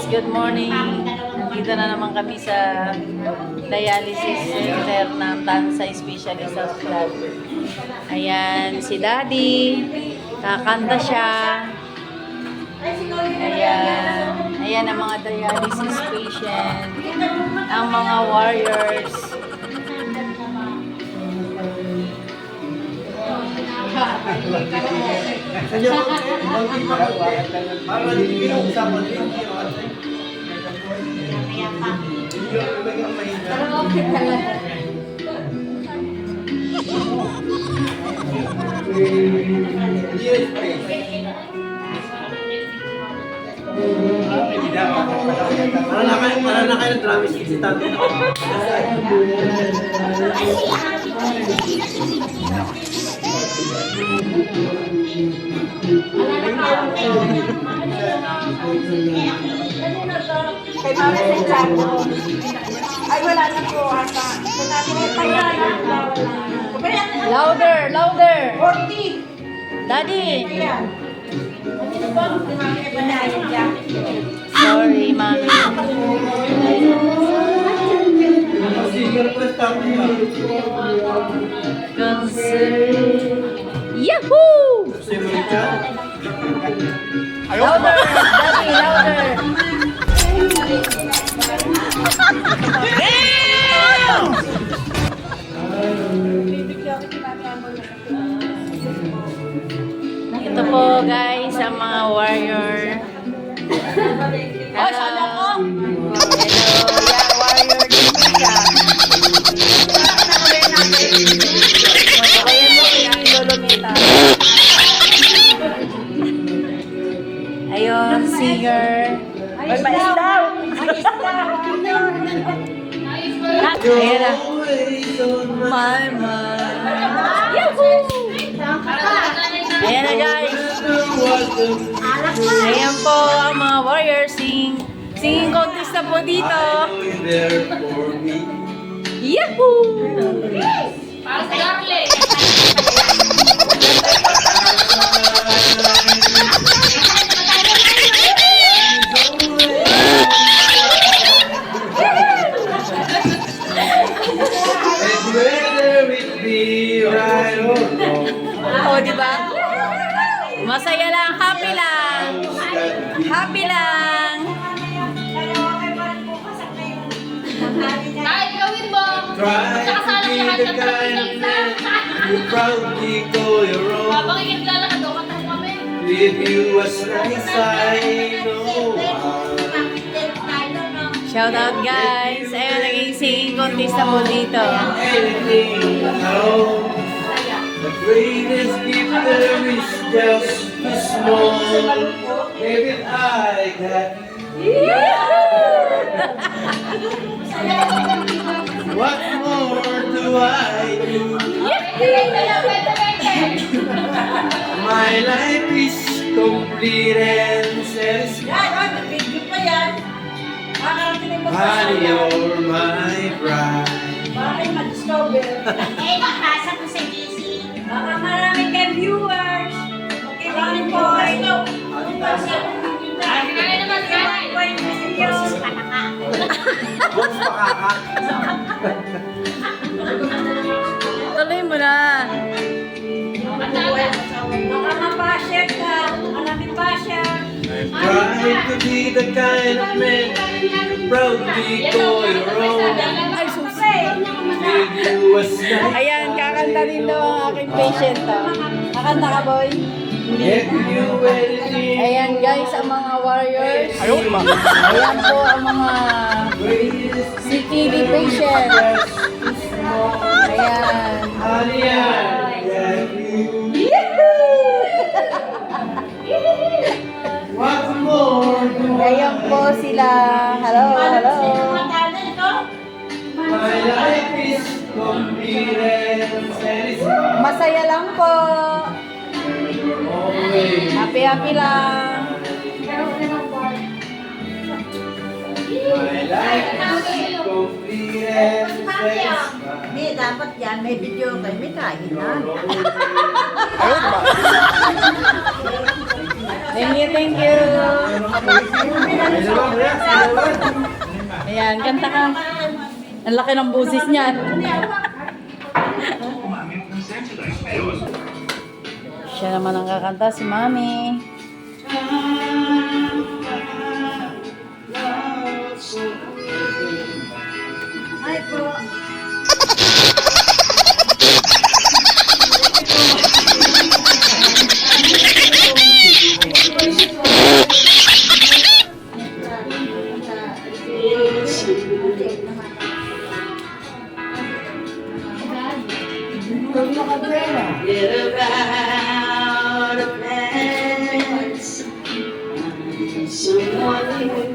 good morning. Nandito na naman kami sa dialysis center ng Tansay Specialist Hospital. Ayan, si Daddy. Kakanta siya. Ayan. Ayan ang mga dialysis patient. Ang mga warriors. Para na kayo ng drama si Tante. Kay Mama sa Chapo. Ay, wala na po ata. Louder, louder. 40. Daddy. Ayan. Sorry, Mami. Yahoo! Louder, Daddy, louder. Ito po guys, ang mga warrior. Hello. Hello, yeah, warrior din siya. Ayan mo yung Lolomita. Ayun, singer. Ay, maislaw! Ayan na. My mind. Yahoo! Ayan na guys. Ayan po ang mga warriors. Singing contest na po dito. Yahoo! Para sa Darling! Oo, di ba? Masaya lang, happy lang. Happy lang. Kahit gawin mo, tsaka sa alam lahat ng You proudly go your own. papakinggan lang lahat doon, kanta mo kami. With you as nice I know. Shout out guys. Ayun, naging singing contest na po dito. Anything at all. The greatest gift there is just a small. Maybe I got you. What more do I do? My life is complete and satisfied. Honey, you're my bride. Eh, makasa ko sa GC. Baka maraming kay viewers. Okay, maraming boy. Kaya naman, kaya. Tuloy mo na. Baka mapasya ka. Maraming pasya. I'm trying to be the kind of man you proudly call your own. Ay, susi. With you as nice. Ayan, kakanta din daw ang aking patient. Kakanta ka, boy? Get you anything. Ayan guys, ang mga warriors. Ayan po ang mga CKD patient. Ayan. Honey, I got you. What more do Ayan po sila. Hello, hello. my life is complete and satisfied. Masaya lang po. Always. Happy, happy lang. My life is complete and satisfied. Hindi, dapat yan. May video kayo. May kain na. Thank you, thank you. Ayan, kanta ka. Ang laki ng busis niyan. Siya naman ang kakanta, si Mami. Ay po. Get about a place, someone